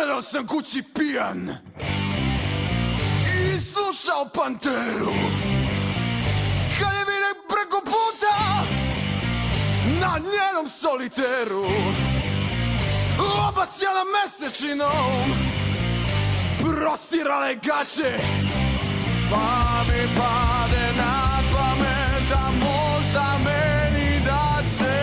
Sedao sam kući pijan i slušao Panteru, kad je vidim preko puta na njenom soliteru. Obasjana mesečinom, prostirale gaće, pa mi pade na pamet da možda meni daće.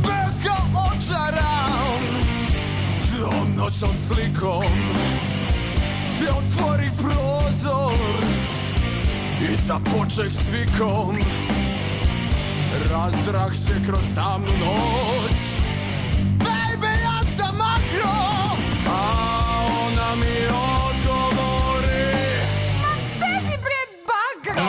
Beka očaram tom noćnom slikom, te otvori prozor i započek s vikom. Razdrah se kroz tamnu noć, baby, ja sam makro, a ona mi odgovori: ma beži bre bagro.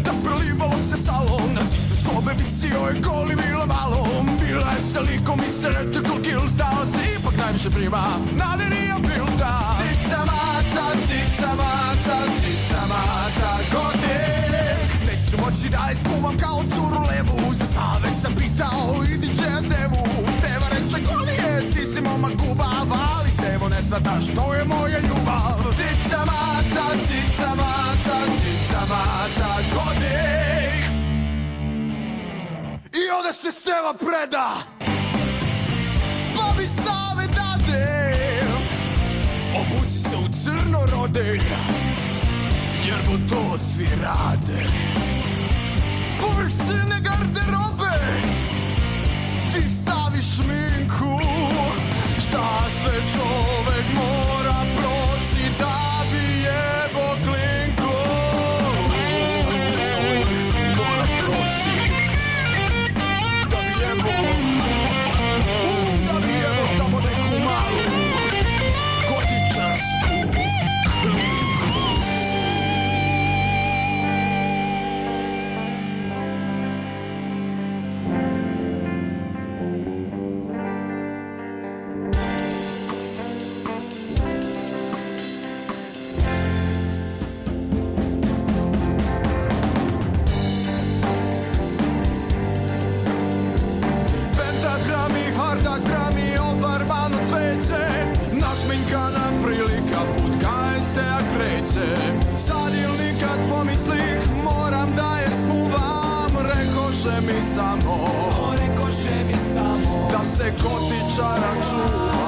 Da prelivalo se salom, na zidu sobe visio je goli vila malom. Bila je sa likom i sretko kilta, ali se ipak najviše prima nadenija filta. Cica maca, cica maca, cica maca, gotek. Neću moći da ispuvam kao curu levu, za savjet sam pitao i DJ-a Stevu. Steva reče: Gonije, ti si momak gubav, ali Stevo ne shvataš, to je moja ljubav. Cica maca, cica maca, cica maca, godik. I onda se Steva preda, pa mi savjet dade: obuci se u crno, rode, jer mu to svi rade. Povrh crne garderobe ti staviš šminku. Šta sve čovek mora proći da bi jebo klinku? Šta sve čovek mora proći da bi jebo, da bi jebo tamo neku malu gotičarsku klinku. Hardagrami, obarvano cveće, našminkana prilika, put ka STA kreće. Sad ili nikad pomislih, moram da je smuvam. Rekoše mi samo da se gotičara čuva.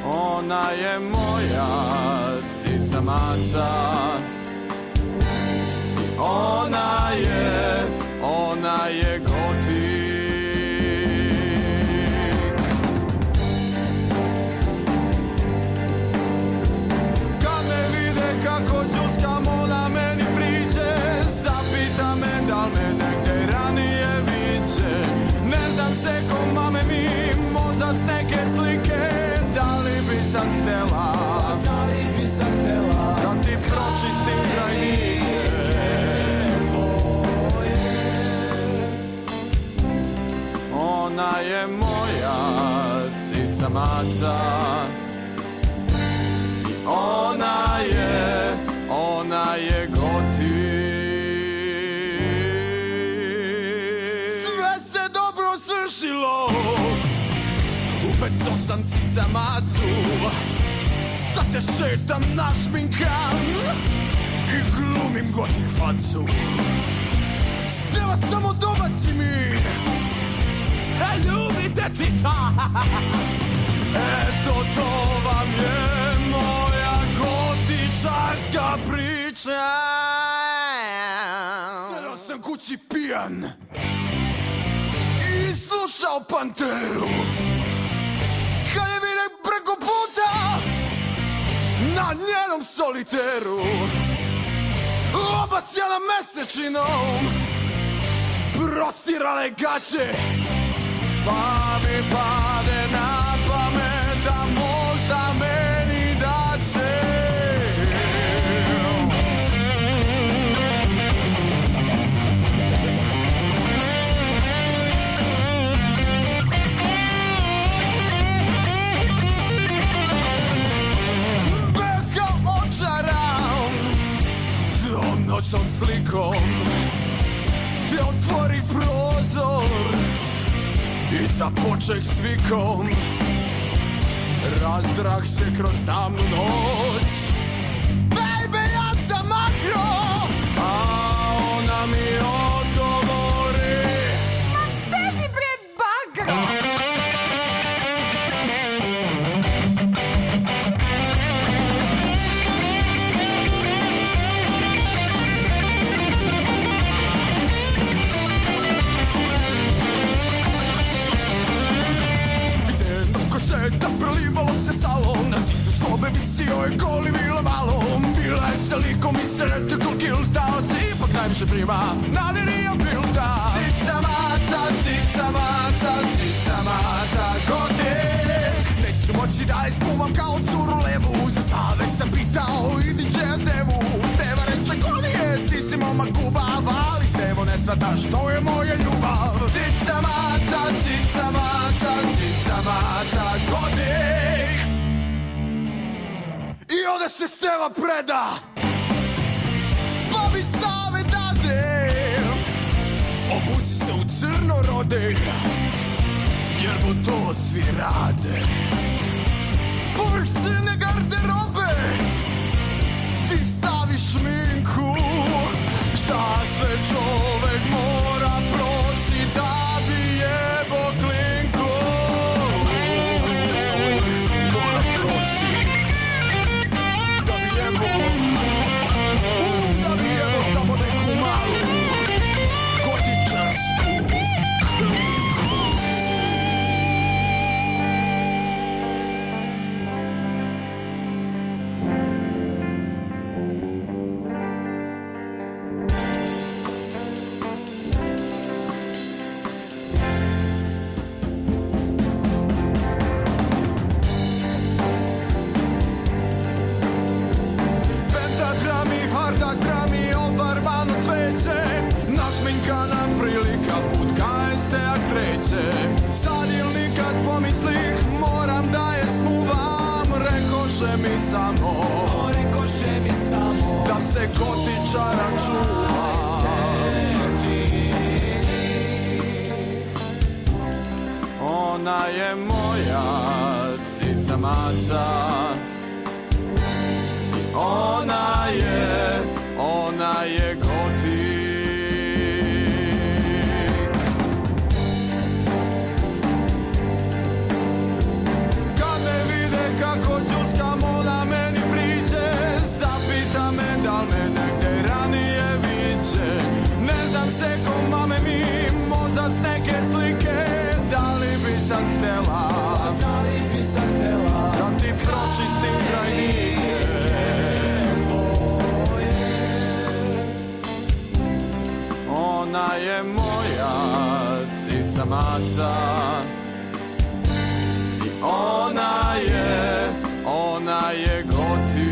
Ona je moja cica maca, ona je gotik. Kad me vide kako džuskam, ona meni priđe, zapita me da me negde ranije viđe. Ne znam se ko mame mi, možda s neke slike. Da li bi sad htela da ti pročistim trajnike? Ona je moja cica maca, ona je gotik. Sve se dobro svršilo, upecao sam cica macu, sad se šetam našminkan i glumim gotik facu. Steva, samo dobaci mi: ljubite cica. Eto, to vam je moja gotičarska priča. Sedao sam kući pijan i slušao Panteru, kad je vidim preko puta na njenom soliteru. Obasjana mesečinom, prostirale gaće, pa mi pade na pamet da možda meni daće. Noćnom slikom te otvori prozor i započek s vikom. Razdrah se kroz tamnu noć, baby, ja sam makro, a ona mi odgovori: Ma beži pred bagro. Da prelivalo se salom, na zidu sobe visio je goli vila malom. Bila je sa likom i sretnikul kilta, ali se ipak najviše prima nadenija filta. Cica maca, cica maca, cica maca, gotek. Neću moći da je spumam kao curu levu, za sad već sam pitao i DJ-a Stevu. Steva reče: ko nije, ti si momak gubav, ali Stevo ne shvataš, to je moja ljubav. Cica maca, cica maca, cica maca, godik. I onda se Steva preda, pa mi save dade. Obuci se u crno, rode, jer mu to svi rade. Povrh crne garderobe ti staviš šminku. Šta sve čovek mora proći da bi jebo klinku? Šta sve čovek mora proći da bi jebo, da bi jebo tamo neku malu gotičarsku klinku. Hardagrami, ovarvano cveće, našminkana prilika, put ka STA kreće. Sad il nikad pomislih, moram da je smuvam. Rekoše mi samo da se gotičara čuva. Ona je moja cica maca, ona je gotik. Kad me vide kako džuskam, ona meni priđe, zapita me da li me negde ranije viđe. Ne znam se ko mame mi, možda s neke slike. Da li bi sad htela da ti pročistim krajnike? Ona je moja cica maca i ona je gotik.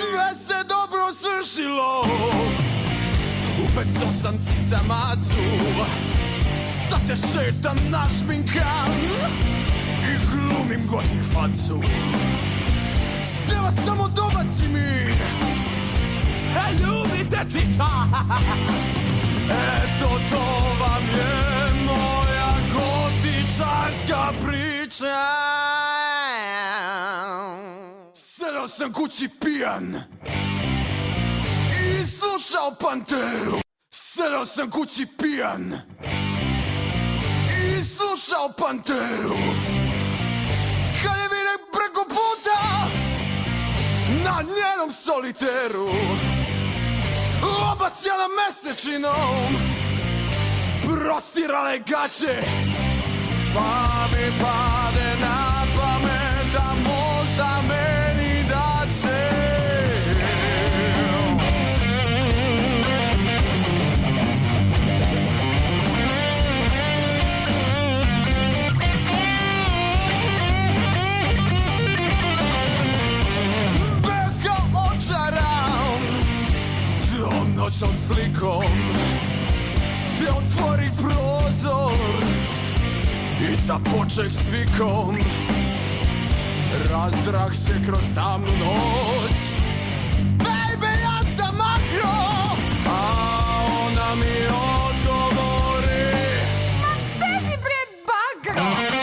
Sve se dobro svršilo, upeco sam cica macu. Sad se šetam našminkan i glumim gotik facu. Steva, samo dobaci mi: ljubite cica. Eto, to vam je moja gotičarska priča. Sedao sam kući pijan i slušao Panteru. Sedao sam kući pijan i slušao Panteru. Kad je vidim preko puta na njenom soliteru, obasjana mesečinom, prostirale gaće, pa mi pade na pamet da možda meni daće. slikom te otvori prozor i započek s vikom. Razdrah se kroz tamnu noć, baby, ja sam makro, a ona mi odgovori: Beži bre, bagro!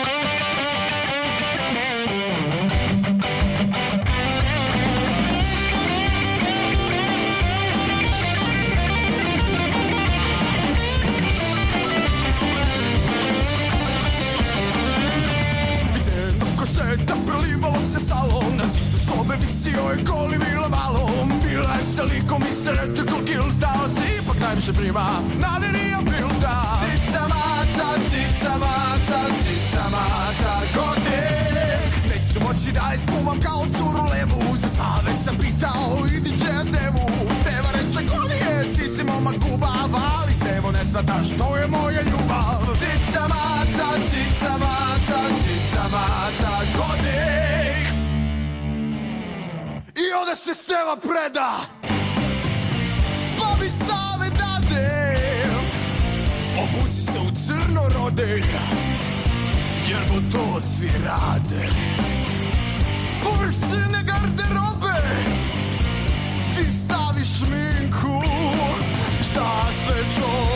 Da prelivalo se salom, na zidu sobe visio je goli vilavalom. Bila je sa likom i srete kol gilta, ali se ipak najviše prima na Denija Filta. Cica maca, cica maca, cica maca, godek. Neću moći da je spuvam kao curu levu, za sad već sam pitao i DJ-a Stevu. Steva reče: Gonije, ti si momak gubav, ali Stevo ne shvataš, to je moja ljubav. Cica maca, cica maca, cica maca, godek. I onda se Steva preda, pa mi save dade. Obuci se u crno, rode, jer mu to svi rade. Povrh crne garderobe ti staviš šminku, šta sve čovjek